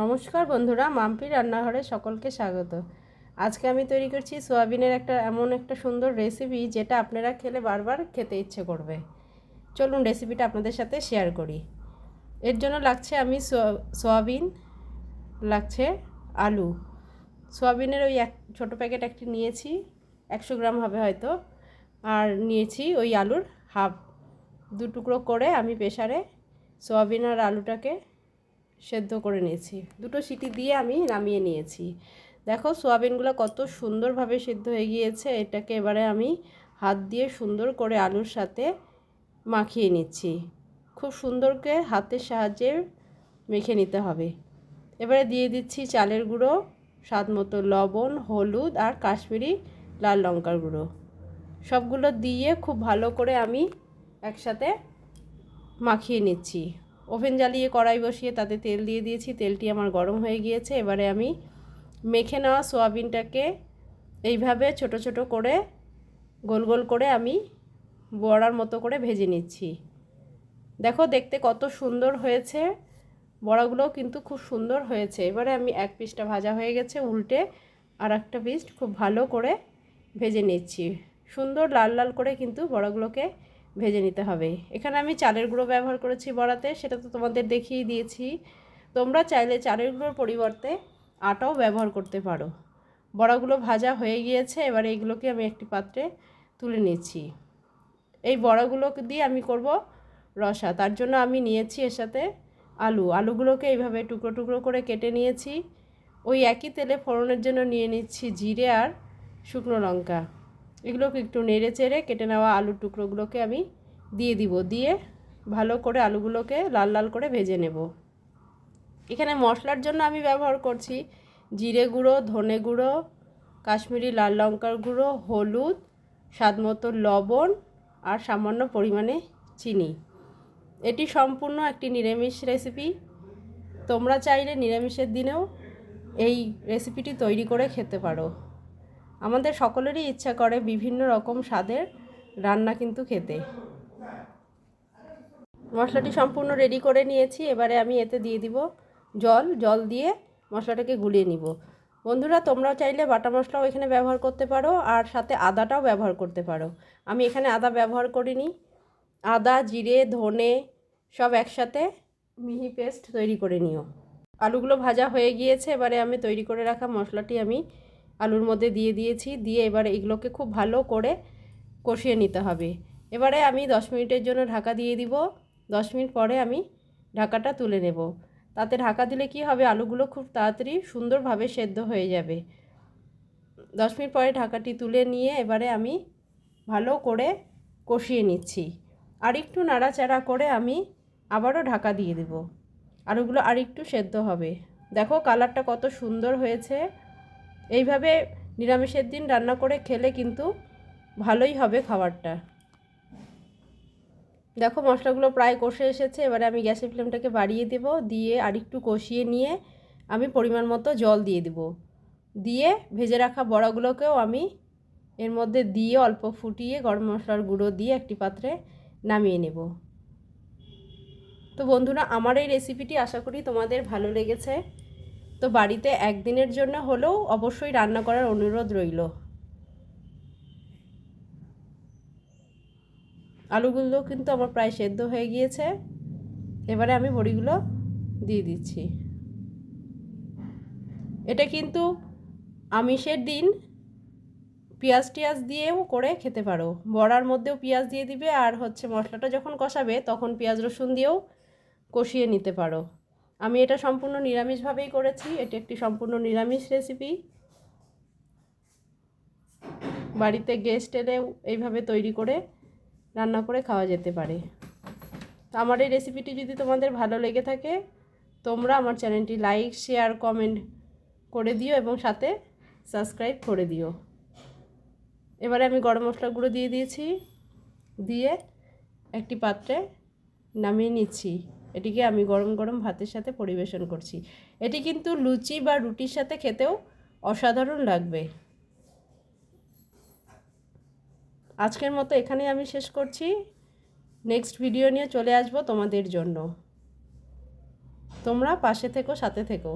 নমস্কার বন্ধুরা, মাম্পি রান্নাঘরে সকলকে স্বাগত। আজকে আমি তৈরি করছি সোয়াবিনের এমন একটা সুন্দর রেসিপি যেটা আপনারা খেলে বারবার খেতে ইচ্ছে করবে। চলুন রেসিপিটা আপনাদের সাথে শেয়ার করি। এর জন্য লাগছে আমি সোয়াবিন, লাগছে আলু। সোয়াবিনের ওই ছোটো প্যাকেট একটি নিয়েছি, 100 গ্রাম হবে হয়তো। আর নিয়েছি ওই আলুর হাফ, 2 টুকরো করে আমি প্রেসারে সোয়াবিন আর আলুটাকে সেদ্ধ করে নিয়েছি। 2টো সিটি দিয়ে আমি নামিয়ে নিয়েছি। দেখো সোয়াবিনগুলো কত সুন্দরভাবে সেদ্ধ হয়ে গিয়েছে। এটাকে এবারে আমি হাত দিয়ে সুন্দর করে আলুর সাথে মাখিয়ে নিচ্ছি। খুব সুন্দর করে হাতের সাহায্যে মেখে নিতে হবে। এবারে দিয়ে দিচ্ছি চালের গুঁড়ো, স্বাদ মতো লবণ, হলুদ আর কাশ্মীরি লাল লঙ্কার গুঁড়ো। সবগুলো দিয়ে খুব ভালো করে আমি একসাথে মাখিয়ে নিচ্ছি। ওভেন জ্বালিয়ে কড়াই বসিয়ে তাতে তেল দিয়ে দিয়েছি। তেলটি আমার গরম হয়ে গিয়েছে। এবারে আমি মেখে নেওয়া সোয়াবিনটাকে এইভাবে ছোট ছোট করে গোল গোল করে আমি বড়ার মতো করে ভেজে নিচ্ছি। দেখো দেখতে কত সুন্দর হয়েছে, বড়াগুলোও কিন্তু খুব সুন্দর হয়েছে। এবারে আমি এক পিসটা ভাজা হয়ে গেছে, উল্টে আর একটা পিস খুব ভালো করে ভেজে নিচ্ছি। সুন্দর লাল লাল করে কিন্তু বড়াগুলোকে ভেজে নিতে হবে। এখানে আমি চালের গুঁড়ো ব্যবহার করেছি বড়াতে, সেটা তো তোমাদের দেখিয়ে দিয়েছি। তোমরা চাইলে চালের গুঁড়োর পরিবর্তে আটাও ব্যবহার করতে পারো। বড়াগুলো ভাজা হয়ে গিয়েছে। এবারে এগুলোকে আমি একটি পাত্রে তুলে নিচ্ছি। এই বড়াগুলোকে দিয়ে আমি করব রসা। তার জন্য আমি নিয়েছি এর সাথে আলুগুলোকে এইভাবে টুকরো টুকরো করে কেটে নিয়েছি। ওই একই তেলে ফোড়নের জন্য নিয়ে নিচ্ছি জিরে আর শুকনো লঙ্কা। এগুলোকে একটু নেড়ে চেড়ে কেটে নেওয়া আলুর টুকরোগুলোকে আমি দিয়ে দিব। দিয়ে ভালো করে আলুগুলোকে লাল লাল করে ভেজে নেব। এখানে মশলার জন্য আমি ব্যবহার করছি জিরে গুঁড়ো, ধনে গুঁড়ো, কাশ্মীরি লাল লঙ্কার গুঁড়ো, হলুদ, স্বাদ মতো লবণ আর সামান্য পরিমাণে চিনি। এটি সম্পূর্ণ একটি নিরামিষ রেসিপি। তোমরা চাইলে নিরামিষের দিনেও এই রেসিপিটি তৈরি করে খেতে পারো। আমাদের সকলেরই ইচ্ছা করে বিভিন্ন রকম স্বাদের রান্না কিন্তু খেতে। মশলাটি সম্পূর্ণ রেডি করে নিয়েছি। এবারে আমি এতে দিয়ে দিব জল দিয়ে মশলাটাকে গুলিয়ে নিব। বন্ধুরা, তোমরাও চাইলে বাটা মশলাও এখানে ব্যবহার করতে পারো, আর সাথে আদাটাও ব্যবহার করতে পারো। আমি এখানে আদা ব্যবহার করিনি। আদা, জিরে, ধনে সব একসাথে মিহি পেস্ট তৈরি করে নিও। আলুগুলো ভাজা হয়ে গিয়েছে। এবারে আমি তৈরি করে রাখা মশলাটি আমি আলুর মধ্যে দিয়ে দিয়েছি। দিয়ে এবারে এগুলোকে খুব ভালো করে কষিয়ে নিতে হবে। এবারে আমি 10 মিনিটের জন্য ঢাকা দিয়ে দিব। 10 মিনিট পরে আমি ঢাকাটা তুলে নেব। তাতে ঢাকা দিলে কি হবে, আলুগুলো খুব তাড়াতাড়ি সুন্দরভাবে সেদ্ধ হয়ে যাবে। 10 মিনিট পরে ঢাকাটি তুলে নিয়ে এবারে আমি ভালো করে কষিয়ে নিচ্ছি। আর একটু নাড়াচাড়া করে আমি আবারও ঢাকা দিয়ে দেব। আলুগুলো আর একটু সেদ্ধ হবে। দেখো কালারটা কত সুন্দর হয়েছে। এইভাবে নিরামিষের দিন রান্না করে খেলে কিন্তু ভালোই হবে খাবারটা। দেখো মশলাগুলো প্রায় কষে এসেছে। এবারে আমি গ্যাসের ফ্লেমটাকে বাড়িয়ে দেব। দিয়ে আর একটু কষিয়ে নিয়ে আমি পরিমাণ মতো জল দিয়ে দেব। দিয়ে ভেজে রাখা বড়াগুলোকেও আমি এর মধ্যে দিয়ে অল্প ফুটিয়ে গরম মশলার গুঁড়ো দিয়ে একটি পাত্রে নামিয়ে নেব। তো বন্ধুরা, আমার এই রেসিপিটি আশা করি তোমাদের ভালো লেগেছে। তো বাড়িতে একদিনের জন্য হলেও অবশ্যই রান্না করার অনুরোধ রইল। আলুগুলো কিন্তু আমার প্রায় সেদ্ধ হয়ে গিয়েছে। এবারে আমি বড়িগুলো দিয়ে দিচ্ছি। এটা কিন্তু আমিষের দিন পেঁয়াজ টিয়াজ দিয়েও করে খেতে পারো। বড়ার মধ্যেও পেঁয়াজ দিয়ে দিবে, আর মশলাটা যখন কষাবে তখন পেঁয়াজ রসুন দিয়েও কষিয়ে নিতে পারো। আমি এটা সম্পূর্ণ নিরামিষভাবেই করেছি। এটি একটি সম্পূর্ণ নিরামিষ রেসিপি। বাড়িতে গেস্ট এলেও এইভাবে তৈরি করে রান্না করে খাওয়া যেতে পারে। তো আমার এই রেসিপিটি যদি তোমাদের ভালো লেগে থাকে, তোমরা আমার চ্যানেলটি লাইক, শেয়ার, কমেন্ট করে দিও এবং সাথে সাবস্ক্রাইব করে দিও। এবারে আমি গরম মশলা গুঁড়ো দিয়ে দিয়েছি। দিয়ে একটি পাত্রে নামিয়ে নিচ্ছি। এটিকে আমি গরম গরম ভাতের সাথে পরিবেশন করছি। এটি কিন্তু লুচি বা রুটির সাথে খেতেও অসাধারণ লাগবে। আজকের মতো এখানেই আমি শেষ করছি। নেক্সট ভিডিও নিয়ে চলে আসবো তোমাদের জন্য। তোমরা পাশে থেকো, সাথে থেকো।